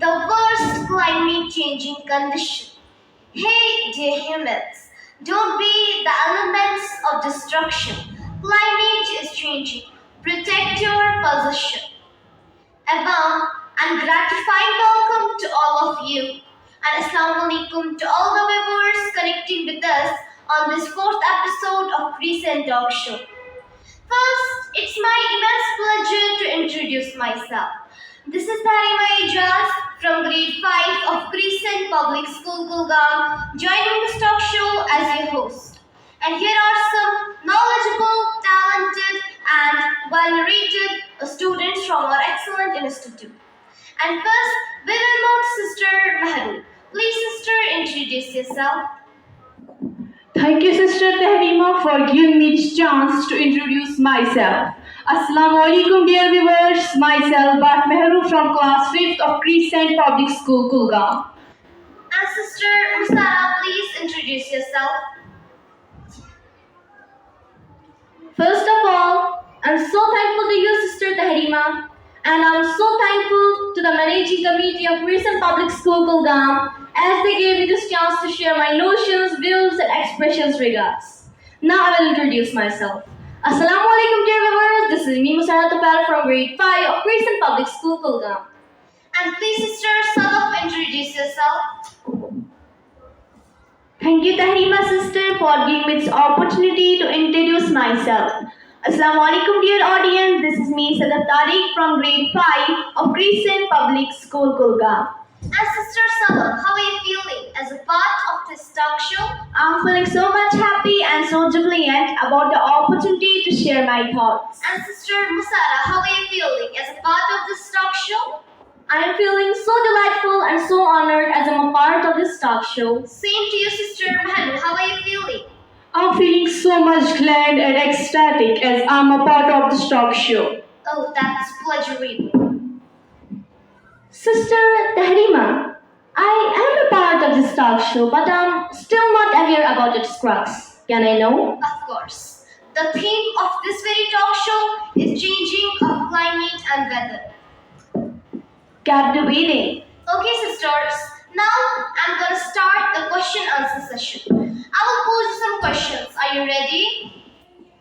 the worst climate changing condition. Hey, dear humans, don't be the elements of destruction. Climate is changing. Protect your position. A warm and gratifying welcome to all of you. And Assalamu alaikum to all the viewers connecting with us on this fourth episode of Crescent Talk Show. First, it's my immense pleasure to introduce myself. This is Tarima Ijaz from grade 5 of Crescent Public School, Gulgam, joining this talk show as your host. And here are some knowledgeable, talented, and well-rated students from our excellent institute. And first, we will move to Sister Maharu. Please, sister, introduce yourself. Thank you, Sister Tahrima, for giving me this chance to introduce myself. Assalamu alaikum, dear viewers. Myself, Bat Mehru from class 5th of Crescent Public School, Gulgam. And Sister Musara, please introduce yourself. First of all, I'm so thankful to you, Sister Tahrima, and I'm so thankful to the managing committee of Crescent Public School, Gulgam, as they gave me this chance to share my notions, views, and expressions regards. Now I will introduce myself. Assalamu alaikum, dear viewers. This is me, Musara Tapal from grade 5 of Crescent Public School, Gulgam. And please, Sister Sadaf, introduce yourself. Thank you, Tahrima sister, for giving me this opportunity to introduce myself. Assalamu alaikum, dear audience. This is me, Sadaf Tariq from grade 5 of Crescent Public School, Gulgam. And Sister Sadaf, how are you feeling as a part of this talk show? I'm feeling so much happy and so jubilant about the opportunity to share my thoughts. And Sister Musara, how are you feeling as a part of this talk show? I am feeling so delightful and so honored as I'm a part of this talk show. Same to you, Sister Maharu, how are you feeling? I'm feeling so much glad and ecstatic as I'm a part of this talk show. Oh, that's pleasurable. Sister Tahrima, I am a part of this talk show, but I'm still not aware about its crux. Can I know? Of course. The theme of this very talk show is changing of climate and weather. Captivating. Okay, sisters. Now I'm going to start the question answer session. I will pose you some questions. Are you ready?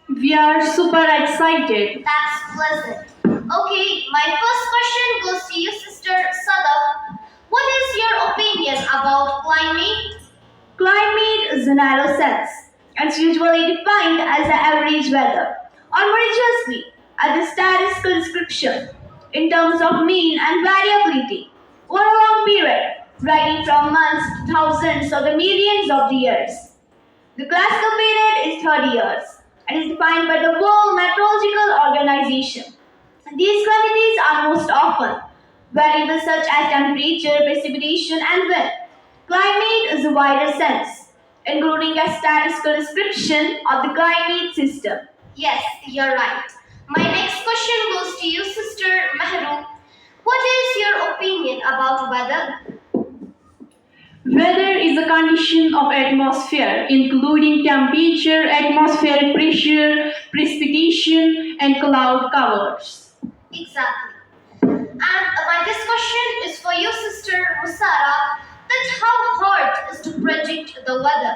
We are super excited. That's pleasant. Okay, my first question goes to you, Sister Sadaf. What is your opinion about climate? Climate is a narrow sense. It's usually defined as the average weather, or more justly, as a statistical description in terms of mean and variability over a long period, ranging from months to thousands or the millions of the years. The classical period is 30 years and is defined by the World Meteorological Organization. These quantities are most often variables such as temperature, precipitation, and wind. Climate is a wider sense, including a statistical description of the climate system. Yes, you're right. My next question goes to you, Sister Mehru. What is your opinion about weather? Weather is a condition of atmosphere, including temperature, atmospheric pressure, precipitation, and cloud covers. Exactly. And my next question is for you, Sister Musara, that how hard is to predict the weather?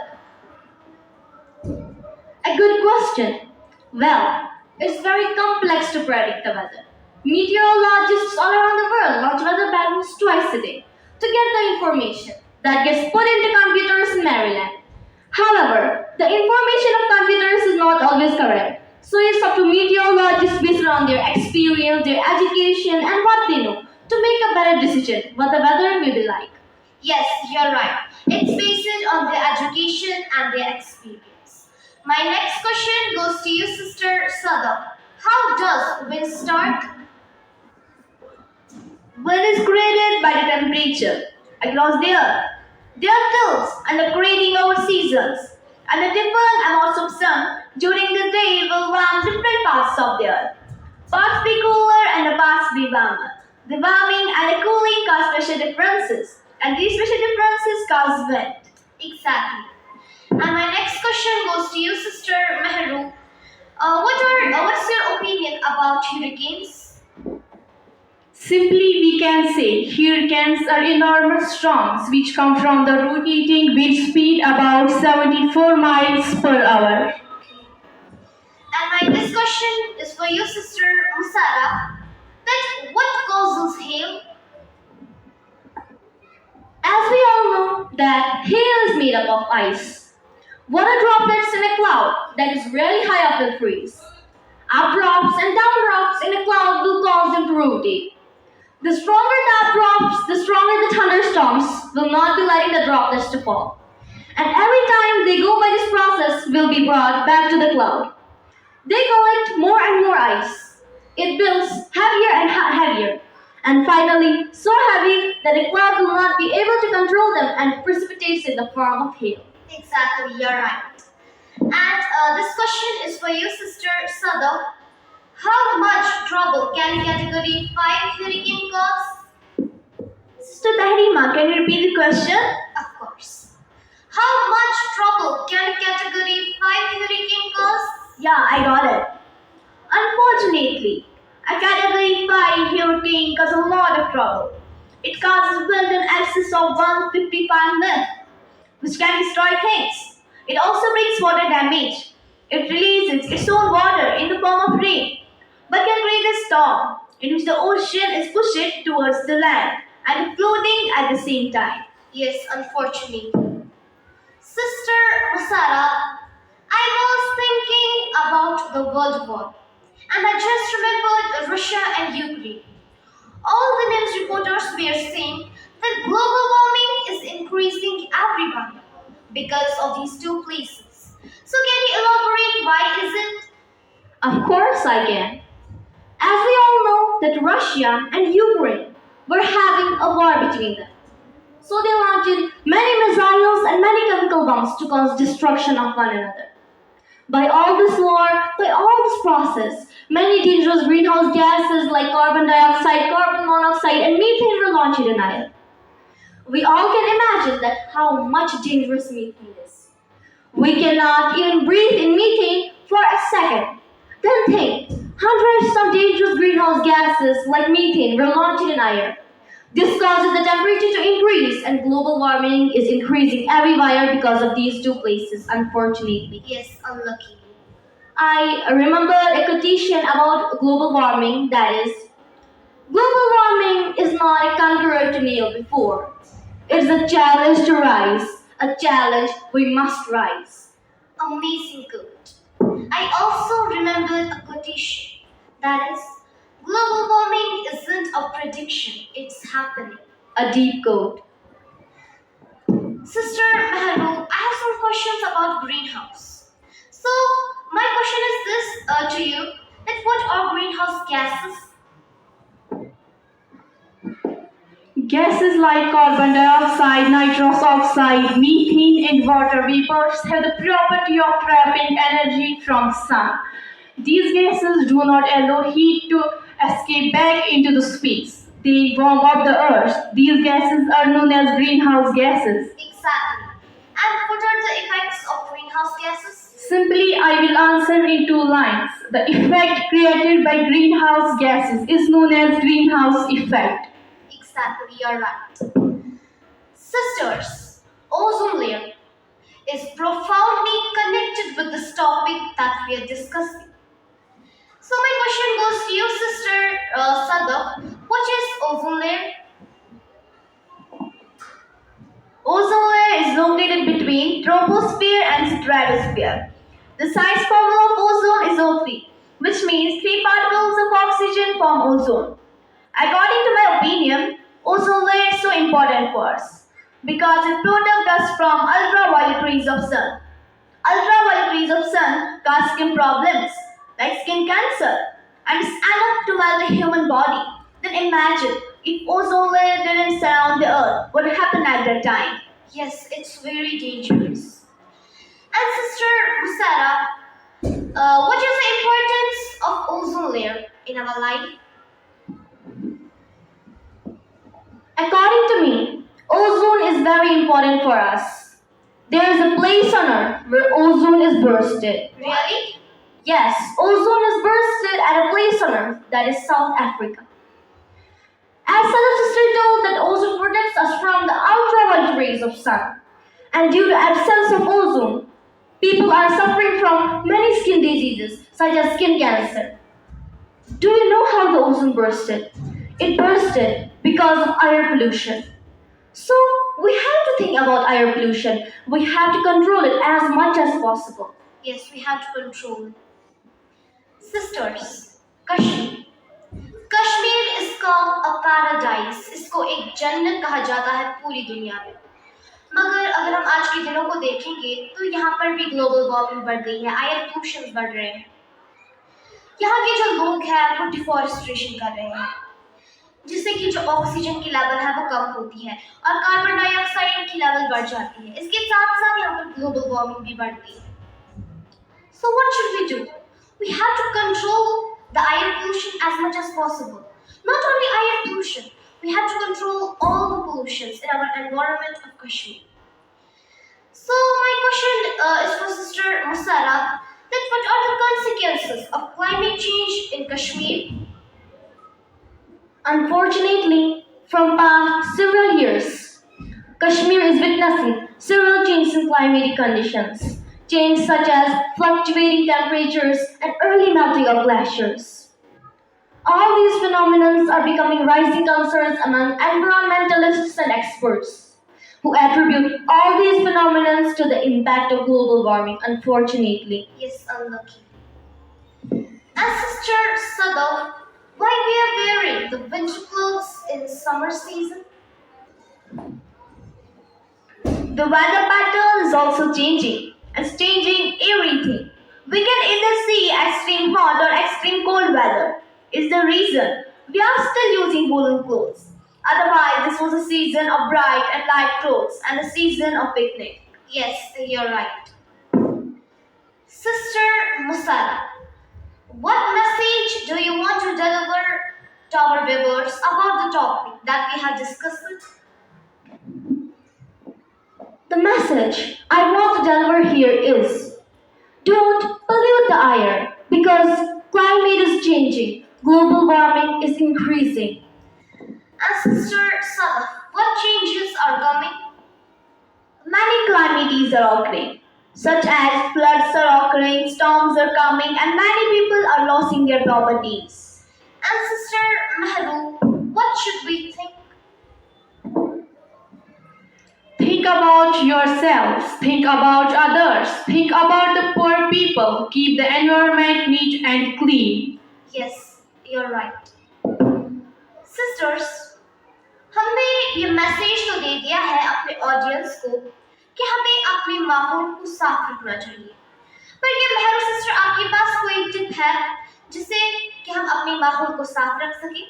A good question. Well, it's very complex to predict the weather. Meteorologists all around the world launch weather patterns twice a day to get the information that gets put into computers in Maryland. However, the information of computers is not always correct. So it's up to meteorologists based on their experience, their education, and what they know to make a better decision what the weather will be like. Yes, you're right. It's based on their education and their experience. My next question goes to you, Sister Sadaf. How does wind start? Wind is created by the temperature across the earth. There are tilts and the grading over seasons, and the different amounts of sun during the day will warm different parts of the earth. Parts be cooler and the parts be warmer. The warming and the cooling cause special differences, and these special differences cause wind. Exactly. And my next question goes to you, Sister Mehru. What's your opinion about hurricanes? Simply, we can say hurricanes are enormous storms which come from the rotating wind speed about 74 miles per hour. And my this question is for you, Sister Musara. That what causes hail? As we all know that hail is made up of ice. Water droplets in a cloud that is really high up will freeze. Up drops and down drops in a cloud will cause them to rotate. The stronger the up drops, the stronger the thunderstorms will not be letting the droplets to fall. And every time they go by this process will be brought back to the cloud. They collect more and more ice. It builds heavier and heavier, and finally so heavy that the cloud will not be able to control them and precipitates in the form of hail. Exactly, you're right. And this question is for you, Sister Sada. How much trouble can Category 5 hurricane cause? Sister Tahrima, can you repeat the question? Of course. How much trouble can Category 5 hurricane cause? Yeah, I got it. Unfortunately, a Category 5 hurricane causes a lot of trouble. It causes wind in excess of 155 miles, which can destroy things. It also brings water damage. It releases its own water in the form of rain, but can create a storm in which the ocean is pushed towards the land and floating at the same time. Yes, unfortunately. Sister Musara, I was thinking about the World War, and I just remembered Russia and Ukraine. All the news reporters were saying that global warming is increasing everywhere because of these two places. So can you elaborate why is it? Of course I can. As we all know that Russia and Ukraine were having a war between them. So they launched many missiles and many chemical bombs to cause destruction of one another. By all this war, by all this process, many dangerous greenhouse gases like carbon dioxide, carbon monoxide, and methane were launched in air. We all can imagine that how much dangerous methane is. We cannot even breathe in methane for a second. Then think, hundreds of dangerous greenhouse gases like methane were launched in air. This causes the temperature to increase and global warming is increasing everywhere because of these two places, unfortunately. Yes, unlucky. I remembered a quotation about global warming that is, global warming is not a conqueror to kneel before. It's a challenge to rise, a challenge we must rise. Amazing quote. I also remembered a quotation that is, global warming isn't a prediction, it's happening. A deep quote. Sister Mehrul, I have some questions about greenhouse. So, my question is this to you, that what are greenhouse gases? Gases like carbon dioxide, nitrous oxide, methane, and water vapors have the property of trapping energy from sun. These gases do not allow heat to escape back into the space. They warm up the earth. These gases are known as greenhouse gases. Exactly. And what are the effects of greenhouse gases? Simply, I will answer in two lines. The effect created by greenhouse gases is known as greenhouse effect. Exactly, you're right. Sisters, ozone layer is profoundly connected with this topic that we are discussing. So my question goes to you, Sister Sadaf. What is ozone layer? Ozone layer is located between troposphere and stratosphere. The size formula of ozone is O3, which means 3 particles of oxygen form ozone. According to my opinion, ozone layer is so important for us because it protects us from ultraviolet rays of sun. Ultraviolet rays of sun cause skin problems like skin cancer and it's enough to melt the human body. Then imagine if ozone layer didn't surround the earth, what would happen at that time? Yes, it's very dangerous. And Sister Musara, what is the importance of ozone layer in our life? According to me, ozone is very important for us. There is a place on earth where ozone is bursted. Really? Yes, ozone is bursted at a place on earth that is South Africa. As Sadaf sister told that ozone protects of sun. And due to absence of ozone, people are suffering from many skin diseases such as skin cancer. Do you know how the ozone bursted? It bursted because of air pollution. So we have to think about air pollution. We have to control it as much as possible. Yes, we have to control it. Sisters, Kashmir. Kashmir is called a paradise. इसको एक जन्नत कहा जाता है पूरी दुनिया में। मगर अगर हम आज के दिनों को देखेंगे तो यहाँ पर भी ग्लोबल वार्मिंग बढ़ गई है, एयर पोल्यूशन बढ़ रहे हैं। यहाँ के जो लोग हैं वो डिफॉरेस्टेशन कर रहे हैं, जिससे कि जो ऑक्सीजन की लेवल है वो कम होती है और कार्बन डाइऑक्साइड की लेवल बढ़ जाती है। इसके साथ साथ यहाँ पर ग्लोबल वार्मिंग भी बढ़ती है। So what should we do? We have to control the air pollution as much as possible. Not only air pollution, we have to control all the pollutions in our environment of Kashmir. So my question is for Sister Musara, that what are the consequences of climate change in Kashmir? Unfortunately, from past several years, Kashmir is witnessing several changes in climatic conditions. Changes such as fluctuating temperatures and early melting of glaciers. All these phenomena are becoming rising concerns among environmentalists and experts, who attribute all these phenomena to the impact of global warming, unfortunately. Yes, unlucky. And Sister Sadaf, why we are wearing the winter clothes in summer season? The weather pattern is also changing. It's changing everything. We can either see extreme hot or extreme cold weather. Is the reason we are still using woolen clothes. Otherwise, this was a season of bright and light clothes and a season of picnic. Yes, you're right. Sister Musara, what message do you want to deliver to our viewers about the topic that we have discussed? The message I want to deliver here is don't pollute the air because climate is changing, global warming is increasing. And Sister Sadaf, what changes are coming? Many calamities are occurring, such as floods are occurring, storms are coming, and many people are losing their properties. And Sister Mehru, what should we think? Think about yourselves, think about others, think about the poor people, keep the environment neat and clean. Yes, you're right. Sisters, हमने ये message तो दे दिया है अपने audience को कि हमें अपने माहौल को साफ रखना चाहिए, पर ये मेहर सिस्टर आपके पास कोई टिप है जिससे कि हम अपने माहौल को साफ रख सकें?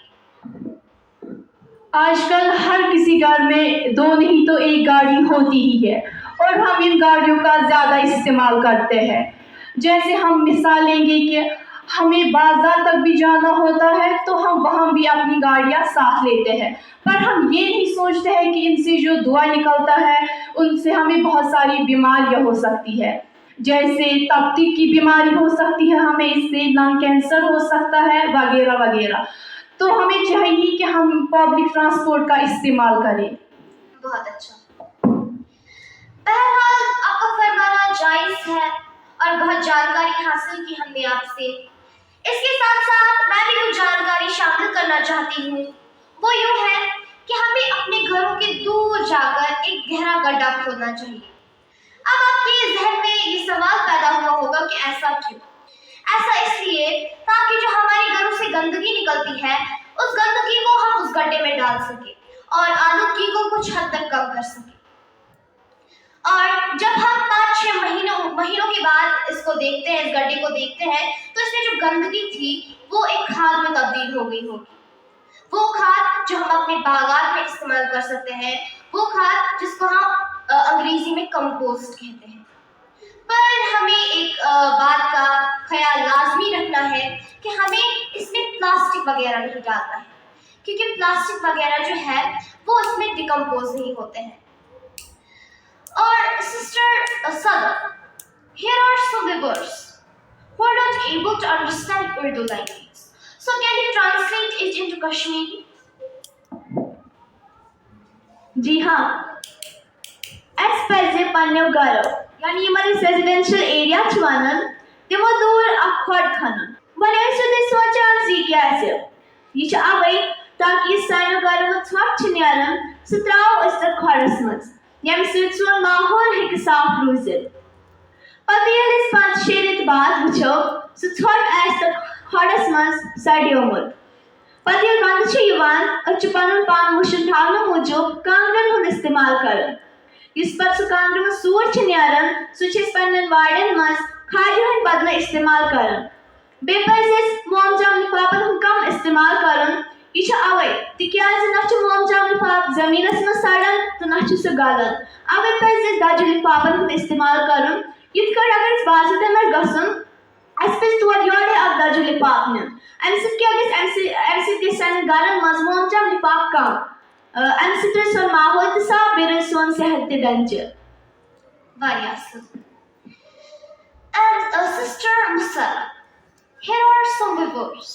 आजकल हर किसी घर में दो नहीं तो एक गाड़ी होती ही है और हम इन गाड़ियों का ज़्यादा इस्तेमाल करते हैं। जैसे हम मिसाल लेंगे कि हमें बाजार तक भी जाना होता है तो हम वहाँ भी अपनी गाड़ियाँ साथ लेते हैं, पर हम ये नहीं सोचते हैं कि इनसे जो धुआं निकलता है उनसे हमें बहुत सारी बीमारियाँ हो सकती है, जैसे तपती की बीमारी हो सकती है, हमें इससे लंग कैंसर हो सकता है वगैरह वगैरह। तो हमें चाहिए कि हम पब्लिक ट्रांसपोर्ट का इस्तेमाल करें। बहुत अच्छा। बहरहाल आपका फरमाना जायज़ है और बहुत जानकारी हासिल की हमने आपसे। इसके साथ साथ मैं भी कुछ जानकारी शामिल करना चाहती हूँ। वो यूँ है कि हमें अपने घरों के दूर जाकर एक गहरा गड्ढा खोदना चाहिए। अब आपके जहन में ये सवाल पैदा हुआ होगा कि ऐसा क्यों? ऐसा इसलिए ताकि जो हमारे घरों से गंदगी निकलती है उस गंदगी को हम उस गड्ढे में डाल सके और आलूदगी को कुछ हद तक कम कर सके। और जब हम 5-6 महीनों के बाद इसको देखते हैं, इस गड्ढे को देखते हैं, तो इसमें जो गंदगी थी वो एक खाद में तब्दील हो गई होगी। वो खाद जो हम अपने बागात में इस्तेमाल कर सकते हैं, वो खाद जिसको हम अंग्रेजी में कंपोस्ट कहते हैं। पर हमें एक बात का ख्याल लाजमी रखना है कि हमें इसमें प्लास्टिक वगैरह नहीं डालना है, क्योंकि प्लास्टिक वगैरह जो है वो इसमें डिकम्पोज नहीं होते हैं। और sister Sadaf, here are some viewers who are not able to understand Urdu language. So can you translate it into Kashmiri? जी हाँ, اَسہِ پَزِ پنٛنیو گَرو یعنی یِمن أسۍ ریزِڈٮ۪نشَل ایریا چھِ وَنان تِمو دوٗر اکھ کھۄڈ کھنُن وۄنۍ ٲسِو تُہۍ سونٛچان زِ یہِ کیٛازِ یہِ چھُ اَوَے تاکہِ یُس سانیو گَرو منٛز ژھۄٹھ چھِ نیران سُہ ترٛاوو أسۍ تَتھ کھۄڈَس منٛز ییٚمہِ سۭتۍ سون ماحول ہیٚکہِ صاف روٗزِتھ پَتہٕ ییٚلہِ أسۍ 5-6 رٮ۪تھ بعد وٕچھو سُہ ژھۄٹھ آسہِ تَتھ کھۄڈَس منٛز سڑیومُت پَتہٕ ییٚلہِ وَندٕ چھُ یِوان أسۍ چھِ پَنُن پان وُشُن تھاونہٕ موٗجوٗب کانٛگرٮ۪ن ہُنٛد اِستعمال کَران یُس پَتہٕ سُہ کانٛگرِ ہُنٛد سوٗر چھُ نیران سُہ چھِ أسۍ پنٛنٮ۪ن وارٮ۪ن منٛز کھادِ ہٕنٛدۍ بدلہٕ اِستعمال کَران بیٚیہِ پَزِ اَسہِ مومجام لِفافَن ہُنٛد کَم اِستعمال کَرُن یہِ چھُ اَوَے تِکیٛازِ نہ چھُ مومجام لِفاف زٔمیٖنَس منٛز سڑان تہٕ نہ چھُ سُہ گَلان اَوَے پَزِ اَسہِ دَجہِ لِفافَن ہُنٛد اِستعمال کَرُن یِتھ کٲٹھۍ اگر أسۍ بازرٕ آسہِ گژھُن اَسہِ پَزِ تورٕ یورَے اکھ دَجہِ لِفاف نیُن اَمہِ سۭتۍ کیٛاہ گژھِ اَمہِ سۭتۍ گژھِ سانٮ۪ن گَرَن منٛز مومجام لِفاف کَم اَمہِ سۭتۍ روزِ سون ماحول تہِ صاف بیٚیہِ روزِ سون صحت تہِ ڈنٛجہِ واریاہ اصل. And Sister Musala, here are some viewers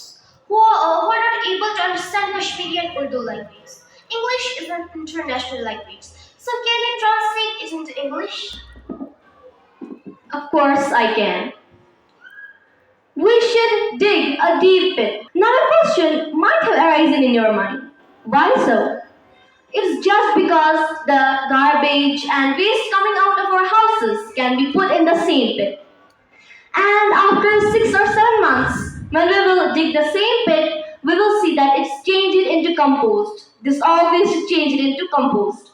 who are not able to understand Kashmiri and Urdu language. English is an international language, so can you translate it into English? Of course I can. We should dig a deep pit. Now a question might have arisen in your mind. Why so? It's just because the garbage and waste coming out of our houses can be put in the same pit. And after 6 or 7 months, when we will dig the same pit, we will see that it's changed into compost. This always should change it into compost.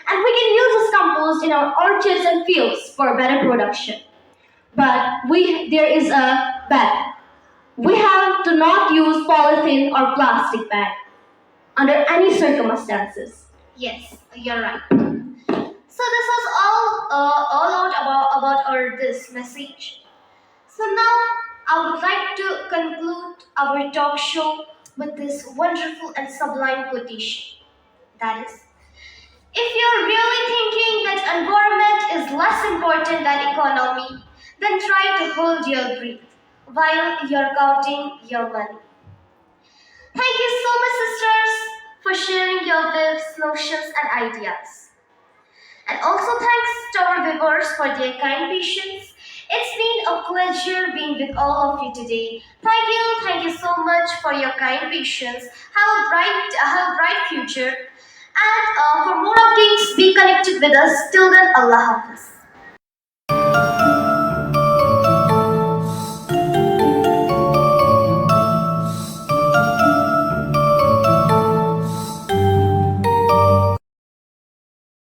And we can use this compost in our orchards and fields for better production. But there is a but. We have to not use polythene or plastic bag under any circumstances. Yes, you're right. So this was all out about our this message. So now I would like to conclude our talk show with this wonderful and sublime quotation. That is, if you're really thinking that environment is less important than economy, then try to hold your breath while you're counting your money. Thank you so much, sisters, for sharing your views, notions, and ideas. And also thanks to our viewers for their kind patience. It's been a pleasure being with all of you today. Thank you so much for your kind patience. Have a bright future. And for more updates, be connected with us. Till then, Allah Hafiz.